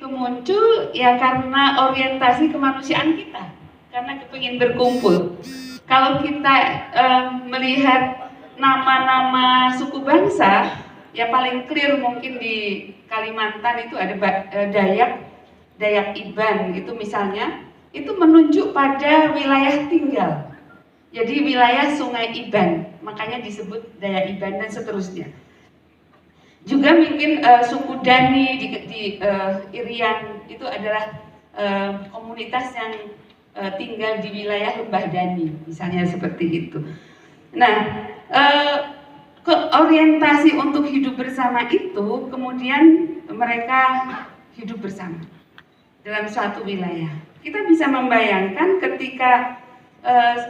itu muncul ya karena orientasi kemanusiaan kita, karena kepingin berkumpul. Kalau kita melihat nama-nama suku bangsa, ya paling clear mungkin di Kalimantan itu ada Dayak Iban itu misalnya, itu menunjuk pada wilayah tinggal. Jadi wilayah Sungai Iban, makanya disebut Dayak Iban dan seterusnya. Juga mungkin suku Dani di Irian itu adalah komunitas yang tinggal di wilayah Lembah Dani, misalnya seperti itu. Nah, orientasi untuk hidup bersama itu kemudian mereka hidup bersama dalam suatu wilayah. Kita bisa membayangkan ketika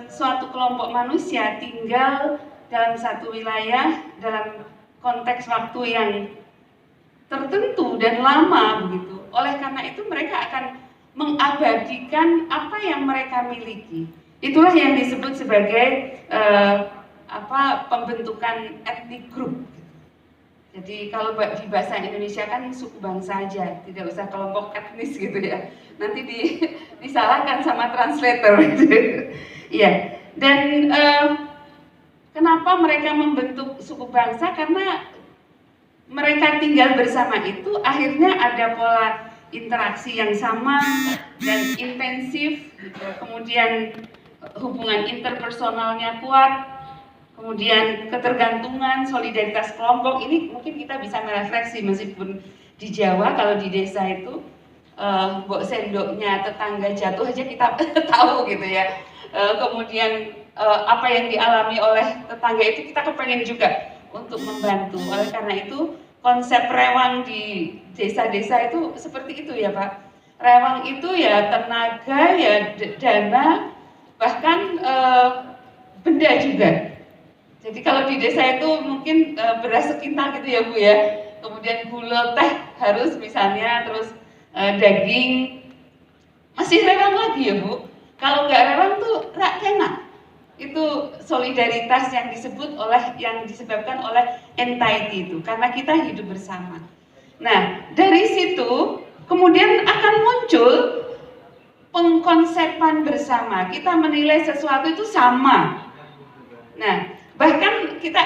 suatu kelompok manusia tinggal dalam satu wilayah dalam konteks waktu yang tertentu dan lama begitu. Oleh karena itu mereka akan mengabadikan apa yang mereka miliki. Itulah yang disebut sebagai pembentukan ethnic group. Jadi kalau di bahasa Indonesia kan suku bangsa aja, tidak usah kelompok etnis gitu ya. Nanti disalahkan sama translator. Ya. Dan kenapa mereka membentuk suku bangsa? Karena mereka tinggal bersama itu akhirnya ada pola interaksi yang sama dan intensif, gitu. Kemudian hubungan interpersonalnya kuat, kemudian ketergantungan, solidaritas kelompok. Ini mungkin kita bisa merefleksi meskipun di Jawa kalau di desa itu mbok sendoknya tetangga jatuh aja kita tahu gitu ya. Kemudian apa yang dialami oleh tetangga itu kita kepengen juga untuk membantu. Oleh karena itu konsep rewang di desa-desa itu seperti itu ya Pak. Rewang itu ya tenaga, ya dana, bahkan benda juga. Jadi kalau di desa itu mungkin beras sekintal gitu ya Bu ya. Kemudian gula, teh harus misalnya, terus daging. Masih rewang lagi ya Bu. Kalau nggak rewang tuh rak enak. Itu solidaritas yang disebabkan oleh entity itu, karena kita hidup bersama. Nah, dari situ kemudian akan muncul pengkonsepan bersama. Kita menilai sesuatu itu sama. Nah, bahkan kita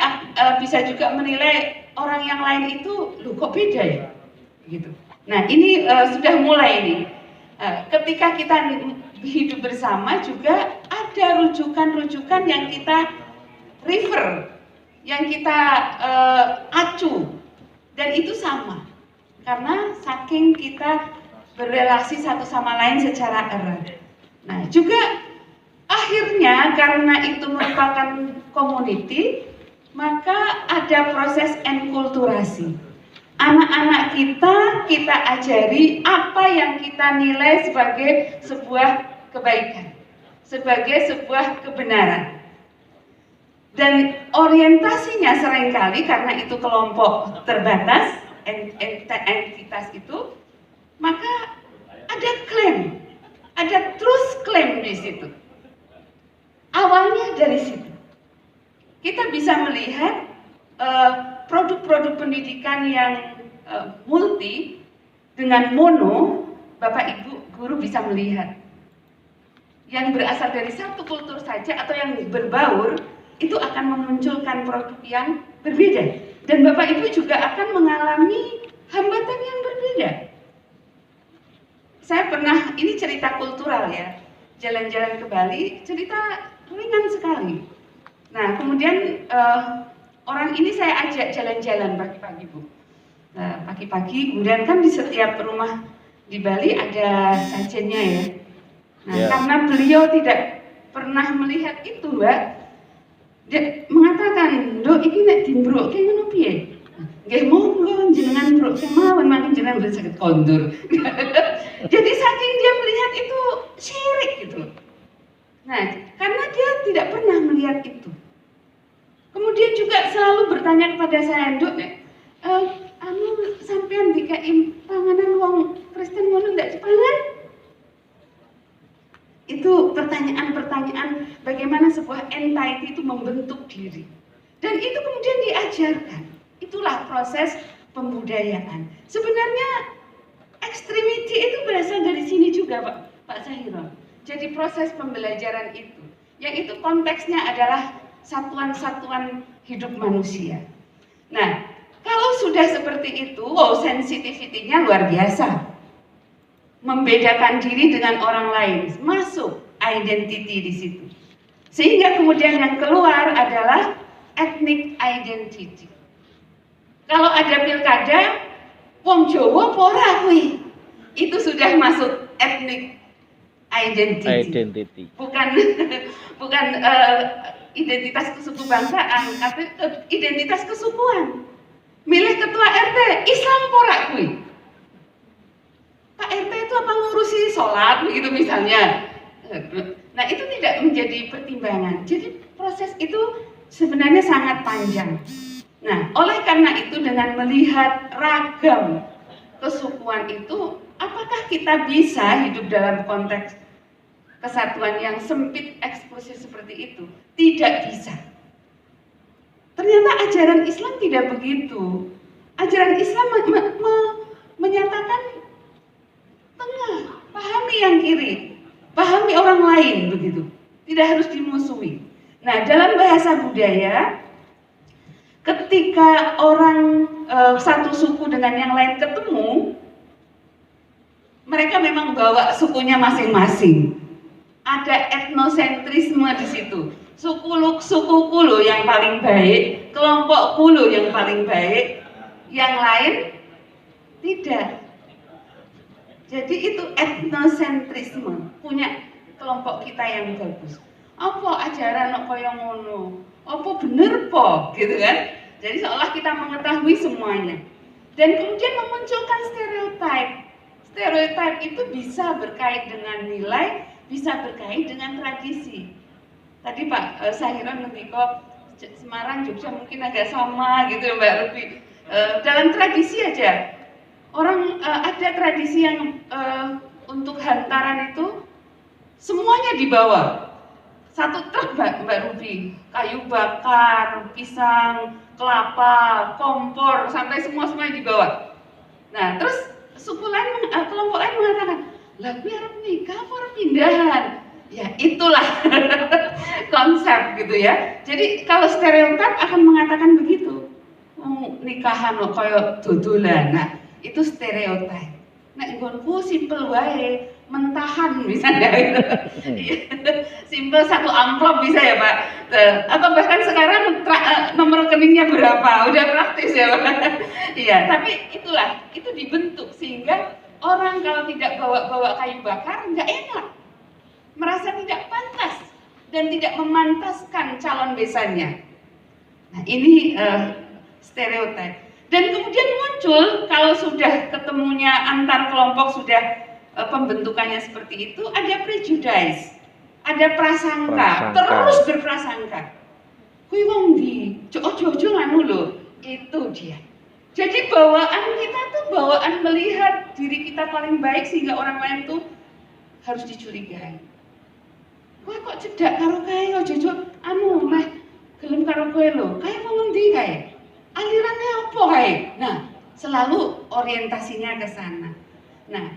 bisa juga menilai orang yang lain itu, loh kok beda ya? Gitu. Nah, ini sudah mulai nih. Ketika kita hidup bersama juga ada rujukan-rujukan yang kita refer, yang kita acu, dan itu sama karena saking kita berrelasi satu sama lain secara erat. Nah, juga akhirnya karena itu merupakan community, maka ada proses enkulturasi. Anak-anak kita ajari apa yang kita nilai sebagai sebuah kebaikan, sebagai sebuah kebenaran. Dan orientasinya seringkali karena itu kelompok terbatas, entitas itu, maka ada klaim, ada truth claim di situ. Awalnya dari situ. Kita bisa melihat produk-produk pendidikan yang multi dengan mono, Bapak Ibu guru bisa melihat yang berasal dari satu kultur saja atau yang berbaur itu akan memunculkan produk yang berbeda, dan Bapak Ibu juga akan mengalami hambatan yang berbeda. Saya pernah, ini cerita kultural ya, jalan-jalan ke Bali, cerita ringan sekali. Nah, kemudian orang ini saya ajak jalan-jalan pagi-pagi Bu. Nah, pagi-pagi, kemudian kan di setiap rumah di Bali ada sajennya ya. Nah, karena beliau tidak pernah melihat itu Mbak, dia mengatakan, "Nduk iki nek dimbruk ki ngono piye?" Nggih monggo jenengan bruk kemawon, makin jenengan sakit kondur. Jadi saking dia melihat itu syirik gitu. Nah, karena dia tidak pernah melihat itu. Kemudian juga selalu bertanya kepada saya, "Nduk, sampean dikai panganan wong Kristen ngono ndak dipangan?" Itu pertanyaan-pertanyaan bagaimana sebuah entity itu membentuk diri. Dan itu kemudian diajarkan. Itulah proses pembudayaan. Sebenarnya ekstremity berasal dari sini juga Pak Sahiron. Jadi proses pembelajaran itu, yang itu konteksnya adalah satuan-satuan hidup manusia. Nah, kalau sudah seperti itu, wow, sensitivity-nya luar biasa. Membedakan diri dengan orang lain, masuk identity di situ. Sehingga kemudian yang keluar adalah ethnic identity. Kalau ada pilkada, wong Jawa pora kuwi. Itu sudah masuk ethnic identity. Bukan identitas kesuku bangsaan, tapi identitas kesukuan. Milih ketua RT, Islam pora kuwi. Pak RT itu apa ngurusi sholat begitu misalnya. Nah, itu tidak menjadi pertimbangan. Jadi proses itu sebenarnya sangat panjang. Nah, oleh karena itu dengan melihat ragam kesukuan itu, apakah kita bisa hidup dalam konteks kesatuan yang sempit eksklusif seperti itu? Tidak bisa. Ternyata ajaran Islam tidak begitu. Ajaran Islam menyatakan tengah, pahami yang kiri, pahami orang lain begitu. Tidak harus dimusuhi. Nah, dalam bahasa budaya, ketika orang satu suku dengan yang lain ketemu, mereka memang bawa sukunya masing-masing. Ada etnosentrisme di situ. Sukuku lo yang paling baik, kelompokku lo yang paling baik, yang lain tidak. Jadi itu etnosentrisme, punya kelompok kita yang bagus. Apa ajaran kok kaya ngono? Apa bener po? Gitu kan? Jadi seolah kita mengetahui semuanya. Dan kemudian memunculkan stereotip. Stereotip itu bisa berkait dengan nilai, bisa berkait dengan tradisi. Tadi Pak Sahiron lebih kok Semarang, Jogja mungkin agak sama gitu Mbak Ruby. Dalam tradisi aja, orang ada tradisi yang untuk hantaran itu semuanya dibawa. Satu truk Mbak Ruby, kayu bakar, pisang, kelapa, kompor, sampai semuanya dibawa. Nah, terus suku lain, kelompok lain mengatakan, lah gue harus nikah, harus pindahan. Ya itulah konsep gitu ya. Jadi kalau stereotip akan mengatakan begitu, nikahan kok kayak dodolan. Nah, itu stereotip. Nek nggonku simpel wae, mentahan misalnya gitu. Simpel satu amplop bisa ya Pak. Atau bahkan sekarang nomor rekeningnya berapa? Udah praktis ya Pak. Iya, tapi itulah, itu dibentuk sehingga orang kalau tidak bawa kayu bakar nggak enak, merasa tidak pantas dan tidak memantaskan calon besannya. Nah, ini stereotip. Dan kemudian muncul kalau sudah ketemunya antar kelompok, sudah pembentukannya seperti itu, ada prejudice, ada prasangka. Terus berprasangka. Kuwi wong ndi? Ojo nganu lho, itu dia. Jadi bawaan kita tuh bawaan melihat diri kita paling baik sehingga orang lain tuh harus dicurigai. Kowe kok cedak karo kae, ojo anu meh gelem karo kowe lho. Kae wong ndi kae? Alirannya apa kae? Nah, selalu orientasinya ke sana. Nah,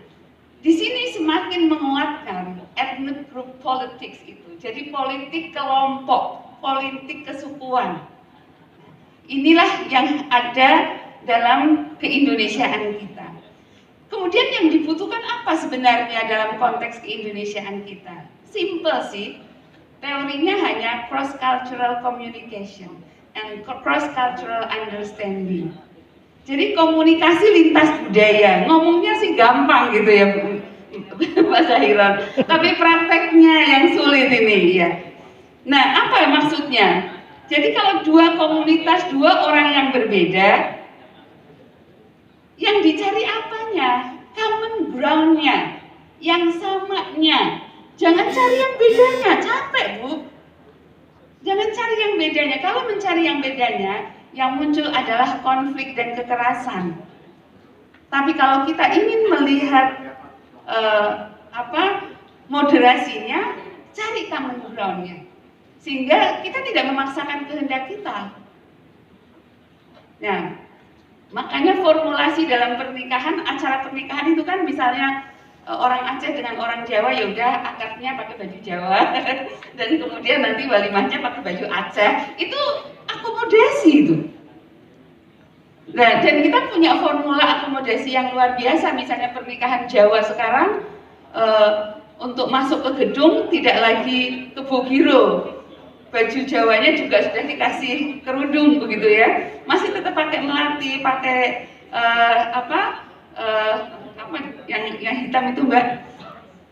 di sini semakin menguatkan ethnic group politics itu. Jadi politik kelompok, politik kesukuan. Inilah yang ada dalam keindonesiaan kita. Kemudian yang dibutuhkan apa sebenarnya dalam konteks keindonesiaan kita? Simple sih, teorinya hanya cross-cultural communication and cross-cultural understanding. Jadi komunikasi lintas budaya, ngomongnya sih gampang gitu ya Pak Sahiron, tapi prakteknya yang sulit ini ya. Nah, apa maksudnya? Jadi kalau dua komunitas, dua orang yang berbeda, yang dicari apanya? Common ground-nya, yang samanya. Jangan cari yang bedanya, capek Bu. Jangan cari yang bedanya. Kalau mencari yang bedanya, yang muncul adalah konflik dan kekerasan. Tapi kalau kita ingin melihat moderasinya, cari common ground-nya. Sehingga kita tidak memaksakan kehendak kita. Nah, makanya formulasi dalam pernikahan, acara pernikahan itu kan misalnya orang Aceh dengan orang Jawa ya udah akadnya pakai baju Jawa dan kemudian nanti walimahnya pakai baju Aceh, itu akomodasi itu. Nah, dan kita punya formula akomodasi yang luar biasa, misalnya pernikahan Jawa sekarang untuk masuk ke gedung tidak lagi kebo giro, baju Jawanya juga sudah dikasih kerudung begitu ya, masih tetap pakai melati, pakai apa yang hitam itu Mbak,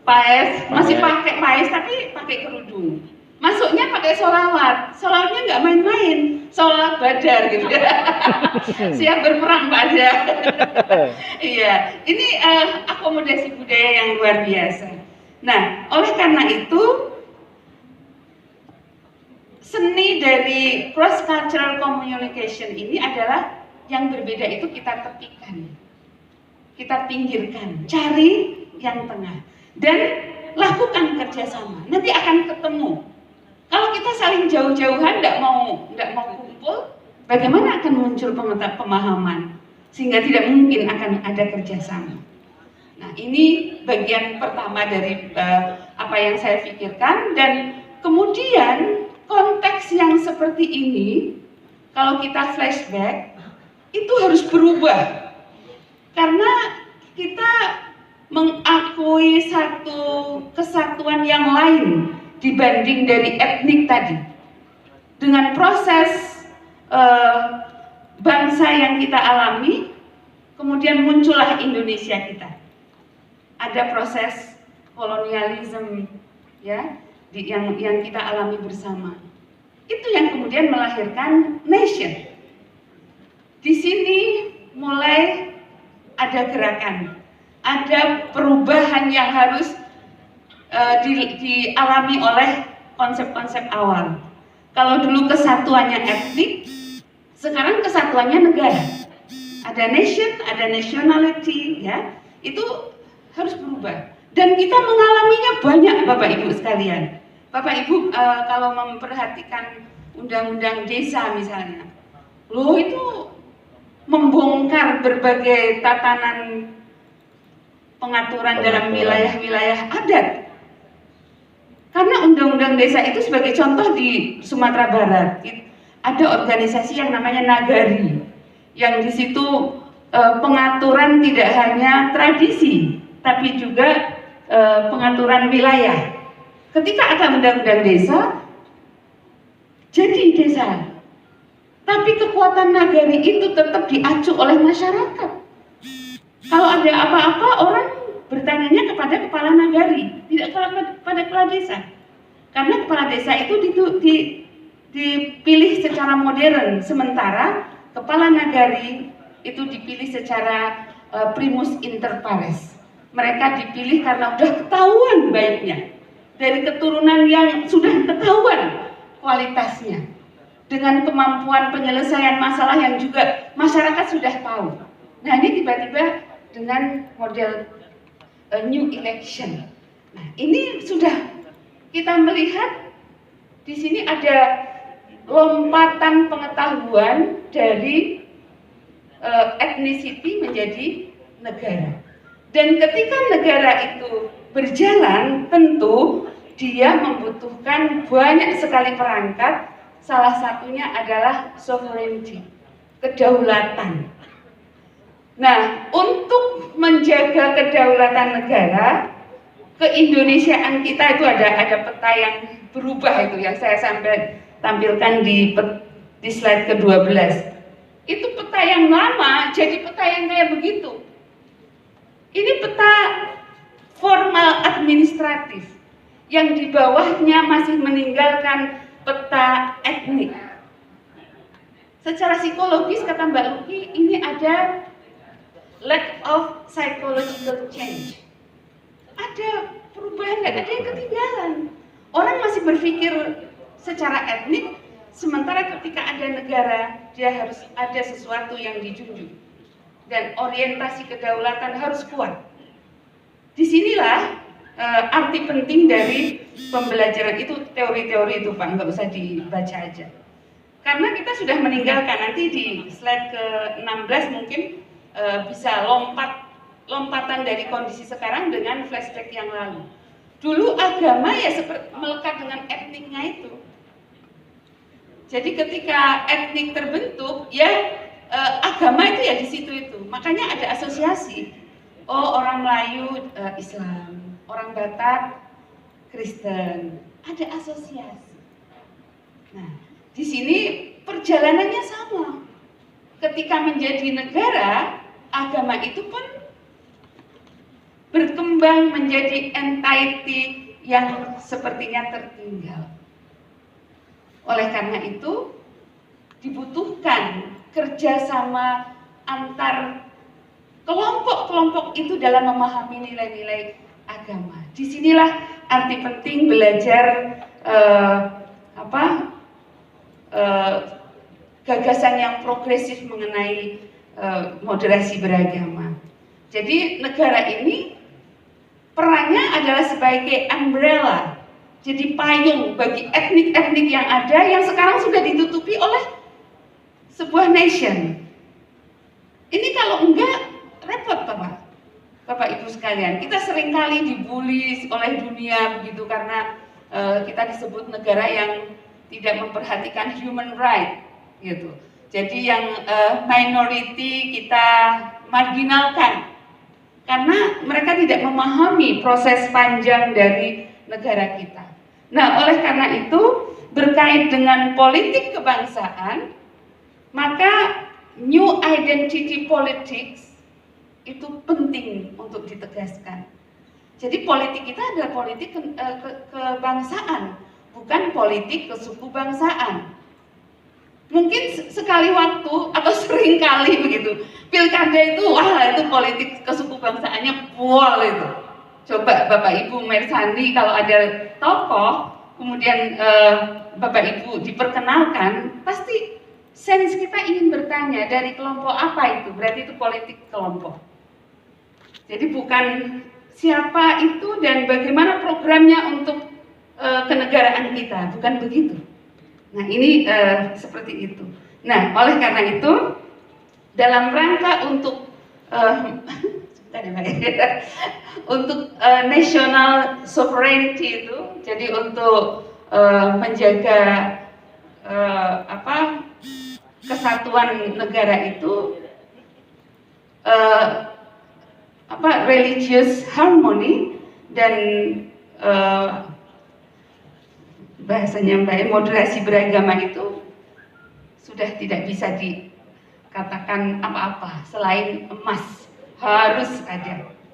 paes, masih pakai paes tapi pakai kerudung. Masuknya pakai sholawat, sholawatnya nggak main-main, sholawat badar gitu ya. Siap berperang pada. Iya, ini akomodasi budaya yang luar biasa. Nah, oleh karena itu seni dari cross cultural communication ini adalah yang berbeda itu kita tepikan, kita pinggirkan, cari yang tengah dan lakukan kerjasama. Nanti akan ketemu. Kalau kita saling jauh-jauhan, nggak mau kumpul, bagaimana akan muncul pemahaman sehingga tidak mungkin akan ada kerjasama. Nah, ini bagian pertama dari apa yang saya pikirkan, dan kemudian konteks yang seperti ini kalau kita flashback itu harus berubah karena kita mengakui satu kesatuan yang lain dibanding dari etnik tadi. Dengan proses bangsa yang kita alami, kemudian muncullah Indonesia kita. Ada proses kolonialisme ya, yang kita alami bersama. Itu yang kemudian melahirkan nation. Di sini mulai ada gerakan, ada perubahan yang harus dialami oleh konsep-konsep awal. Kalau dulu kesatuannya etnik, sekarang kesatuannya negara. Ada nation, ada nationality, ya, itu harus berubah. Dan kita mengalaminya banyak, Bapak Ibu sekalian. Bapak Ibu kalau memperhatikan undang-undang desa misalnya, loh itu membongkar berbagai tatanan pengaturan dalam wilayah-wilayah adat. Karena undang-undang desa itu sebagai contoh di Sumatera Barat ada organisasi yang namanya Nagari, yang di situ pengaturan tidak hanya tradisi, tapi juga pengaturan wilayah. Ketika ada undang-undang desa, jadi desa. Tapi kekuatan Nagari itu tetap diacu oleh masyarakat. Kalau ada apa-apa, orang bertanyanya kepada kepala Nagari, tidak kepada kepala desa. Karena kepala desa itu dipilih secara modern, sementara kepala Nagari itu dipilih secara primus inter pares. Mereka dipilih karena sudah ketahuan baiknya, dari keturunan yang sudah ketahuan kualitasnya, dengan kemampuan penyelesaian masalah yang juga masyarakat sudah tahu. Nah, ini tiba-tiba dengan model new election. Nah, ini sudah kita melihat di sini ada lompatan pengetahuan dari ethnicity menjadi negara. Dan ketika negara itu berjalan, tentu dia membutuhkan banyak sekali perangkat. Salah satunya adalah sovereignty, kedaulatan. Nah, untuk menjaga kedaulatan negara, keindonesiaan kita itu ada peta yang berubah itu yang saya sampai tampilkan di slide ke-12. Itu peta yang lama jadi peta yang kayak begitu. Ini peta formal administratif yang di bawahnya masih meninggalkan peta etnik. Secara psikologis kata Mbak Luki, ini ada lack of psychological change. Ada perubahan, nggak ada yang ketinggalan. Orang masih berpikir secara etnik, sementara ketika ada negara, dia harus ada sesuatu yang dijunjung. Dan orientasi kedaulatan harus kuat. Disinilah arti penting dari pembelajaran itu, teori-teori itu Pak, nggak usah dibaca aja. Karena kita sudah meninggalkan, nanti di slide ke-16 mungkin bisa lompat lompatan dari kondisi sekarang dengan flashback yang lalu. Dulu agama ya seperti melekat dengan etniknya itu. Jadi ketika etnik terbentuk, ya agama itu ya di situ itu. Makanya ada asosiasi. Oh, orang Melayu Islam, orang Batak Kristen, ada asosiasi. Nah, di sini perjalanannya sama. Ketika menjadi negara, agama itu pun berkembang menjadi entity yang sepertinya tertinggal. Oleh karena itu, dibutuhkan kerjasama antar kelompok-kelompok itu dalam memahami nilai-nilai agama. Disinilah arti penting belajar gagasan yang progresif mengenai moderasi beragama. Jadi negara ini perannya adalah sebagai umbrella, jadi payung bagi etnik-etnik yang ada yang sekarang sudah ditutupi oleh sebuah nation. Ini kalau enggak repot Bapak Ibu sekalian. Kita seringkali dibully oleh dunia begitu karena kita disebut negara yang tidak memperhatikan human right gitu. Jadi yang minority kita marginalkan karena mereka tidak memahami proses panjang dari negara kita. Nah, oleh karena itu berkait dengan politik kebangsaan, maka new identity politics itu penting untuk ditegaskan. Jadi politik kita adalah politik kebangsaan, bukan politik kesuku bangsaan. Mungkin sekali waktu atau sering kali begitu, pilkada itu, wah itu politik kesuku bangsaannya pol itu. Coba Bapak Ibu Mersandi kalau ada tokoh, kemudian Bapak Ibu diperkenalkan, pasti sense kita ingin bertanya dari kelompok apa itu, berarti itu politik kelompok. Jadi bukan siapa itu dan bagaimana programnya untuk kenegaraan kita, bukan begitu. Nah ini seperti itu. Nah oleh karena itu dalam rangka untuk untuk national sovereignty itu, jadi untuk menjaga kesatuan negara itu, religious harmony dan bahasanya Mbak, moderasi beragama itu sudah tidak bisa dikatakan apa-apa selain emas, harus ada.